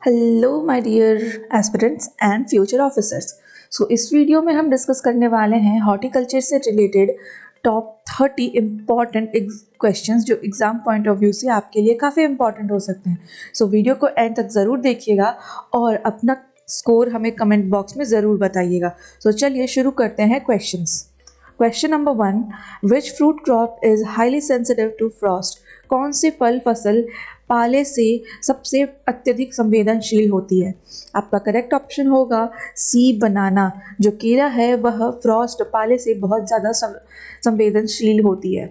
Hello my dear aspirants and future officers. इस video में हम डिस्कस करने वाले हैं हॉर्टिकल्चर से रिलेटेड टॉप 30 इम्पॉर्टेंट क्वेश्चंस जो एग्जाम पॉइंट ऑफ व्यू से आपके लिए काफ़ी इंपॉर्टेंट हो सकते हैं। वीडियो को एंड तक ज़रूर देखिएगा और अपना स्कोर हमें कमेंट बॉक्स में ज़रूर बताइएगा। चलिए शुरू करते हैं questions. Question number 1, which fruit crop is highly sensitive to frost? कौन सी फल फसल पाले से सबसे अत्यधिक संवेदनशील होती है? आपका करेक्ट ऑप्शन होगा सी, बनाना। जो केला है वह फ्रॉस्ट पाले से बहुत ज़्यादा संवेदनशील होती है।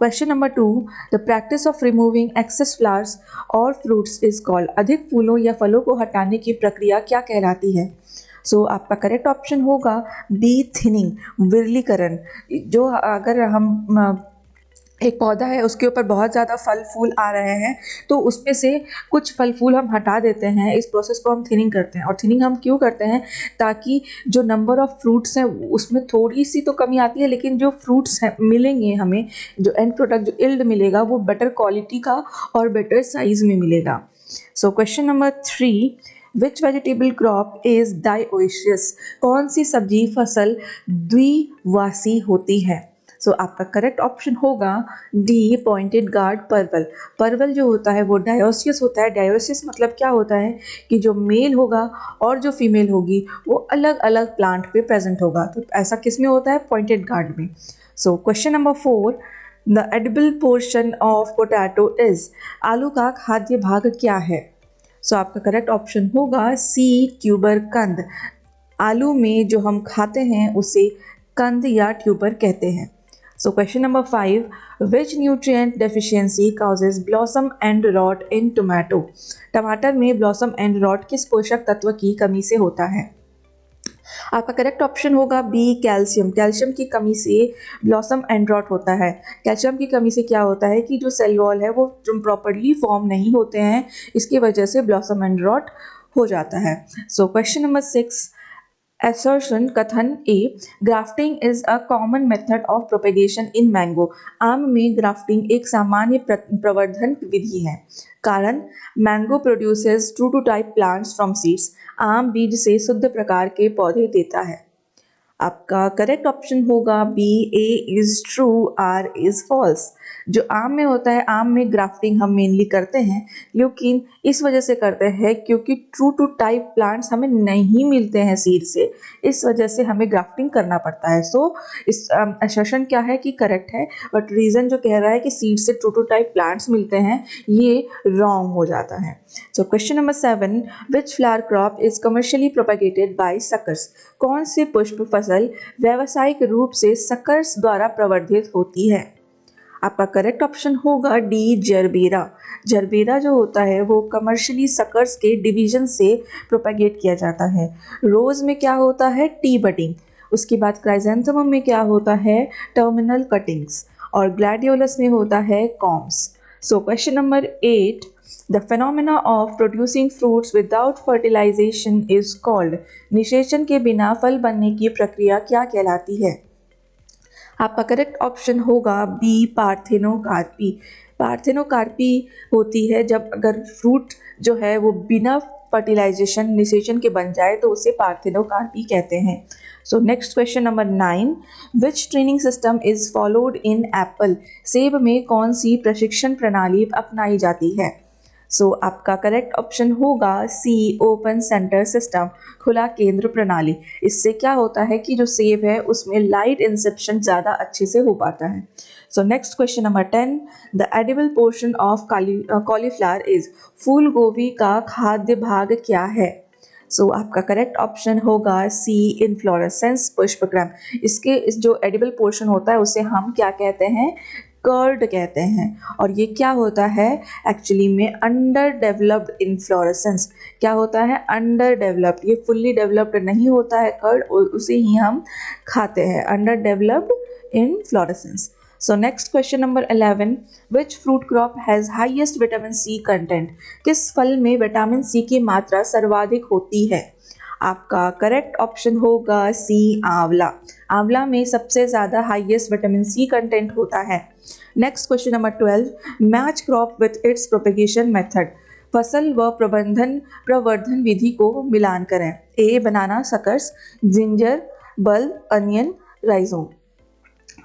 Question number 2, the practice of removing excess flowers और फ्रूट्स इज कॉल्ड? अधिक फूलों या फलों को हटाने की प्रक्रिया क्या कहलाती है? आपका करेक्ट ऑप्शन होगा बी, थिनिंग, विरलीकरण। जो अगर हम एक पौधा है उसके ऊपर बहुत ज़्यादा फल फूल आ रहे हैं तो उसमें से कुछ फल फूल हम हटा देते हैं। इस प्रोसेस को हम थिनिंग करते हैं। और थिनिंग हम क्यों करते हैं? ताकि जो नंबर ऑफ़ फ्रूट्स हैं उसमें थोड़ी सी तो कमी आती है, लेकिन जो फ्रूट्स हैं मिलेंगे हमें, जो एंड प्रोडक्ट जो इल्ड मिलेगा वो बेटर क्वालिटी का और बेटर साइज में मिलेगा। Question number 3, which vegetable crop is dioecious? कौन सी सब्जी फसल द्विवासी होती है? आपका करेक्ट ऑप्शन होगा डी, पॉइंटेड गार्ड परवल। परवल जो होता है वो डायोसियस होता है। डायोसियस मतलब क्या होता है कि जो मेल होगा और जो फीमेल होगी वो अलग अलग प्लांट पे प्रेजेंट होगा। तो ऐसा किस में होता है? पॉइंटेड गार्ड में। Question number 4, the edible portion of potato is? आलू का खाद्य भाग क्या है? आपका करेक्ट ऑप्शन होगा सी, ट्यूबर, कंद। आलू में जो हम खाते हैं उसे कंद या ट्यूबर कहते हैं। Question number 5, which nutrient deficiency causes blossom end rot in tomato? टमाटर में ब्लॉसम एंड रॉट किस पोषक तत्व की कमी से होता है? आपका करेक्ट ऑप्शन होगा बी, कैल्शियम। कैल्शियम की कमी से ब्लॉसम एंड रॉट होता है। कैल्शियम की कमी से क्या होता है कि जो सेल वॉल है वो प्रॉपर्ली फॉर्म नहीं होते हैं, इसकी वजह से ब्लॉसम एंड रॉट हो जाता है। क्वेश्चन नंबर 6, assertion कथन A, grafting is a common method of propagation in mango? आम में ग्राफ्टिंग एक सामान्य प्रवर्धन विधि है। कारण, mango produces true to type plants from seeds. आम बीज से शुद्ध प्रकार के पौधे देता है। आपका करेक्ट ऑप्शन होगा B, A is true, R is false. जो आम में होता है, आम में ग्राफ्टिंग हम मेनली करते हैं, लेकिन इस वजह से करते हैं क्योंकि ट्रू टू टाइप प्लांट्स हमें नहीं मिलते हैं सीड से, इस वजह से हमें ग्राफ्टिंग करना पड़ता है। इस असर्शन क्या है कि करेक्ट है, बट रीज़न जो कह रहा है कि सीड से ट्रू टू टाइप प्लांट्स मिलते हैं, ये रॉन्ग हो जाता है। Question number 7, which flower crop is commercially propagated by suckers? कौन सी पुष्प फसल व्यावसायिक रूप से सकर्स द्वारा प्रवर्धित होती है? आपका करेक्ट ऑप्शन होगा डी, जरबेरा। जरबेरा जो होता है वो कमर्शियली सकर्स के डिवीजन से प्रोपेगेट किया जाता है। रोज में क्या होता है? T budding. उसके बाद क्राइजेंथेमम में क्या होता है? Terminal cuttings. और ग्लैडियोलस में होता है corms. Question number 8, the phenomena of producing fruits without fertilization is called? निषेचन के बिना फल बनने की प्रक्रिया क्या कहलाती है? आपका करेक्ट ऑप्शन होगा बी, पार्थेनोकार्पी। पार्थेनोकार्पी होती है जब अगर फ्रूट जो है वो बिना फर्टिलाइजेशन, निषेचन के बन जाए तो उसे पार्थेनोकार्पी कहते हैं। Next question number 9, which training system is followed in Apple? सेब में कौन सी प्रशिक्षण प्रणाली अपनाई जाती है? आपका करेक्ट ऑप्शन होगा सी, ओपन सेंटर सिस्टम, खुला केंद्र प्रणाली। इससे क्या होता है कि जो सेब है उसमें लाइट इंसेप्शन ज़्यादा अच्छे से हो पाता है। Next question number 10, the edible portion of cauliflower is? फूल गोभी का खाद्य भाग क्या है? आपका करेक्ट ऑप्शन होगा सी, इन्फ्लोरेसेंस, पुष्पक्रम। इस जो एडिबल पोर्शन होता है उसे हम क्या कहते हैं? कर्ड कहते हैं। और ये क्या होता है? एक्चुअली में अंडर डेवलप्ड इन्फ्लोरेसेंस। क्या होता है? Under developed. ये फुल्ली डेवलप्ड नहीं होता है कर्ड, उसे ही हम खाते हैं। Under developed inflorescence. Next question number 11, which fruit crop has highest vitamin C content? किस फल में विटामिन सी की मात्रा सर्वाधिक होती है? आपका करेक्ट ऑप्शन होगा सी, आंवला। आंवला में सबसे ज़्यादा हाईएस्ट विटामिन सी कंटेंट होता है। Next question number 12, match crop with its propagation method? फसल व प्रवर्धन विधि को मिलान करें। A banana suckers, ginger, bulb, onion, rhizome.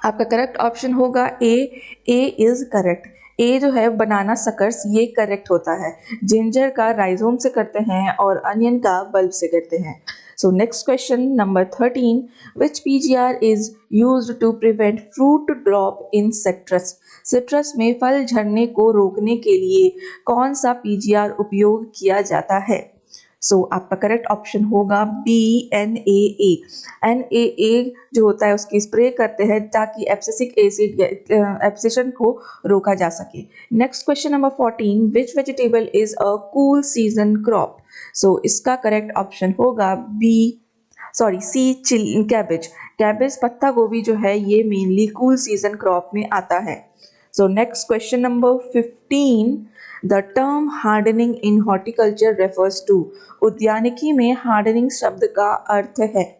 आपका करेक्ट ऑप्शन होगा ए इज करेक्ट। ए जो है बनाना सकर्स ये करेक्ट होता है। जिंजर का राइजोम से करते हैं और अनियन का बल्ब से करते हैं। So next question number 13, which PGR is used to prevent fruit drop in citrus. Citrus में फल झड़ने को रोकने के लिए कौन सा पीजीआर उपयोग किया जाता है। सो आपका करेक्ट ऑप्शन होगा बी NaA। NaA जो होता है उसकी स्प्रे करते हैं ताकि एब्सिसिक एसिड एब्सिशन को रोका जा सके। Next question number 14, which vegetable is a cool season crop. So इसका करेक्ट ऑप्शन होगा सी कैबेज। कैबेज पत्ता गोभी जो है ये मेनली कूल सीजन क्रॉप में आता है। So next question number 15, the term hardening in horticulture refers to. उद्यानिकी में हार्डनिंग शब्द का अर्थ है।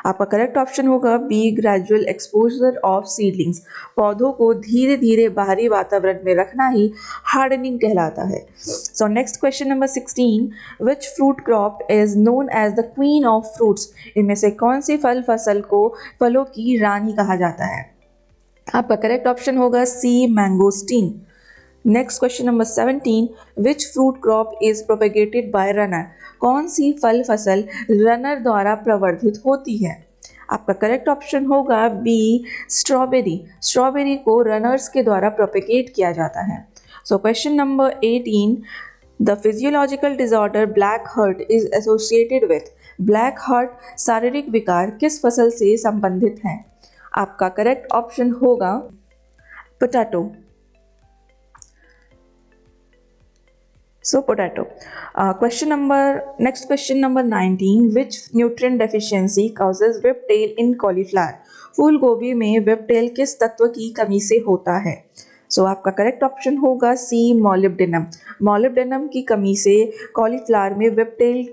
आपका करेक्ट ऑप्शन होगा B gradual exposure of seedlings. पौधों को धीरे धीरे बाहरी वातावरण में रखना ही हार्डनिंग कहलाता है। So next question number 16, which fruit crop is known as the queen of fruits. इनमें से कौन सी फसल को फलों की रानी कहा जाता है। आपका करेक्ट ऑप्शन होगा C mangosteen. Next question number 17, which fruit crop is propagated by runner. कौन सी फसल रनर द्वारा प्रवर्धित होती है। आपका करेक्ट ऑप्शन होगा बी स्ट्रॉबेरी। स्ट्रॉबेरी को रनर्स के द्वारा प्रोपेगेट किया जाता है। So question number 18, the physiological disorder black heart is associated with. Black heart शारीरिक विकार किस फसल से संबंधित है। आपका करेक्ट ऑप्शन होगा potato. Potato. Next question number 19, which nutrient deficiency causes whiptail in cauliflower। फूल गोभी में whiptail किस तत्व की कमी से होता है। आपका करेक्ट ऑप्शन होगा सी मोलिब्डेनम। मोलिब्डेनम की कमी से कॉलीफ्लावर में whiptail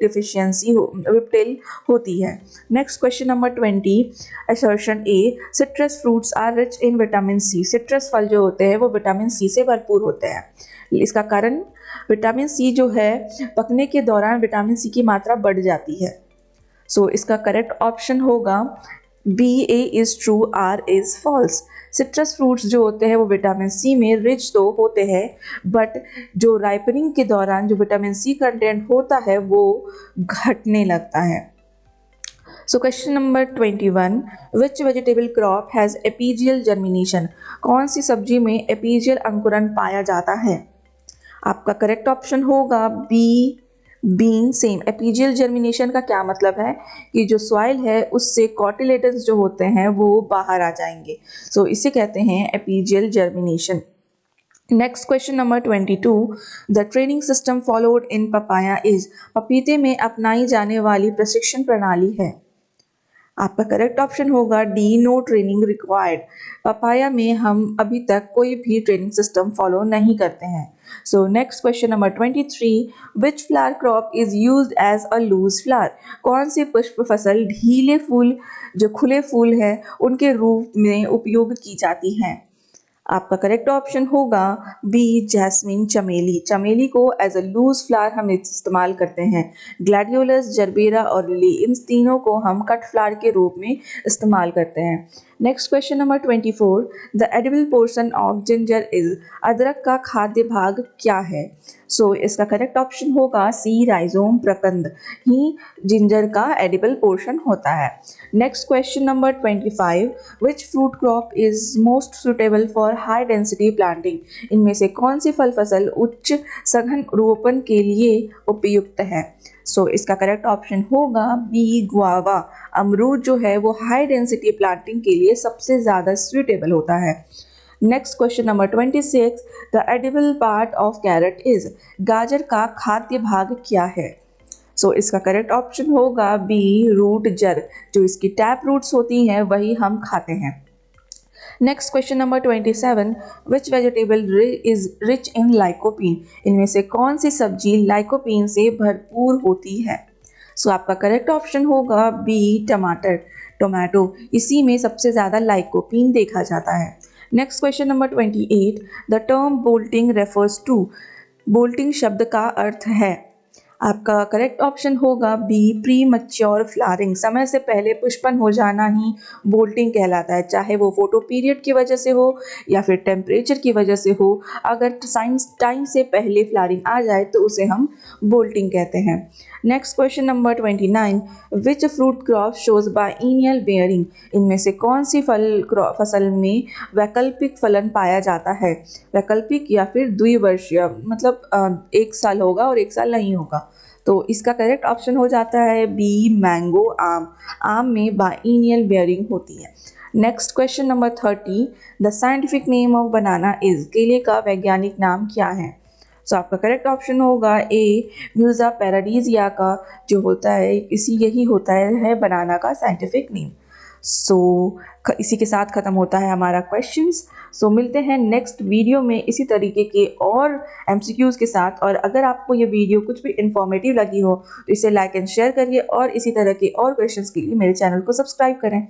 होती है। Next question number 20, assertion A, citrus fruits are rich in vitamin C. Citrus फल जो होते हैं वो विटामिन सी से भरपूर होते हैं। इसका कारण विटामिन सी जो है पकने के दौरान विटामिन सी की मात्रा बढ़ जाती है। इसका करेक्ट ऑप्शन होगा B A is true, R is false. Citrus fruits जो होते हैं वो विटामिन सी में रिच तो होते हैं बट जो राइपनिंग के दौरान जो विटामिन सी कंटेंट होता है वो घटने लगता है। Question number 21, which vegetable crop has epigeal germination. कौन सी सब्जी में एपीजियल अंकुरण पाया जाता है। आपका करेक्ट ऑप्शन होगा बी बीन। सेम एपीजियल जर्मिनेशन का क्या मतलब है कि जो सॉइल है उससे कॉटिलेडन्स जो होते हैं वो बाहर आ जाएंगे। इसे कहते हैं epigeal germination. Next question number 22, the training system followed in papaya is. पपीते में अपनाई जाने वाली प्रशिक्षण प्रणाली है। आपका करेक्ट ऑप्शन होगा D no training required. Papaya में हम अभी तक कोई भी ट्रेनिंग सिस्टम फॉलो नहीं करते हैं। Next question number 23, which flower crop is used as a loose flower. कौन सी पुष्प फसल ढीले फूल जो खुले फूल है उनके रूप में उपयोग की जाती है। आपका करेक्ट ऑप्शन होगा बी जैस्मिन, चमेली। चमेली को एज अ लूज फ्लावर हम इस्तेमाल करते हैं। ग्लैडियोलस, जरबेरा और लिली इन तीनों को हम कट फ्लावर के रूप में इस्तेमाल करते हैं। Next question number 24, the edible portion of ginger is. अदरक का खाद्य भाग क्या है। इसका करेक्ट ऑप्शन होगा सी राइजोम, प्रकंद ही जिंजर का एडिबल पोर्शन होता है। Next question number 25, which fruit crop is most suitable for high density planting. इनमें से कौन सी फसल उच्च सघन रोपण के लिए उपयुक्त है। इसका करेक्ट ऑप्शन होगा बी गुआवा। अमरूद जो है वो हाई डेंसिटी प्लांटिंग के लिए सबसे ज़्यादा सुटेबल होता है। Next question number 26, the edible part of carrot is. गाजर का खाद्य भाग क्या है। इसका करेक्ट ऑप्शन होगा बी रूट जड़। जो इसकी टैप रूट्स होती हैं वही हम खाते हैं। Next question number 27, which vegetable is rich in lycopene. इनमें से कौन सी सब्जी लाइकोपीन से भरपूर होती है। आपका करेक्ट ऑप्शन होगा बी टोमेटो। इसी में सबसे ज़्यादा लाइकोपीन देखा जाता है। Next question number 28, the term bolting refers to. Bolting शब्द का अर्थ है। आपका करेक्ट ऑप्शन होगा बी, प्री मैच्योर फ्लावरिंग। समय से पहले पुष्पन हो जाना ही बोल्टिंग कहलाता है, चाहे वो फोटो पीरियड की वजह से हो या फिर टेम्परेचर की वजह से हो। अगर साइंस टाइम से पहले फ्लावरिंग आ जाए तो उसे हम बोल्टिंग कहते हैं। नेक्स्ट क्वेश्चन नंबर 29, विच fruit crop shows biennial bearing. इनमें से कौन सी फसल में वैकल्पिक फलन पाया जाता है। वैकल्पिक या फिर द्विवर्षीय, मतलब एक साल होगा और एक साल नहीं होगा। तो इसका करेक्ट ऑप्शन हो जाता है बी, मैंगो, आम। आम में बाइनियल बेयरिंग होती है। Next question number 30, the scientific name of banana is. केले का वैज्ञानिक नाम क्या है। सो आपका करेक्ट ऑप्शन होगा ए, म्यूजा पैराडीजिया का जो होता है इसी यही होता है बनाना का साइंटिफिक नेम। सो इसी के साथ ख़त्म होता है हमारा क्वेश्चंस। सो मिलते हैं नेक्स्ट वीडियो में इसी तरीके के और एमसीक्यूज़ के साथ। और अगर आपको ये वीडियो कुछ भी इंफॉर्मेटिव लगी हो तो इसे लाइक एंड शेयर करिए और इसी तरह के और क्वेश्चंस के लिए मेरे चैनल को सब्सक्राइब करें।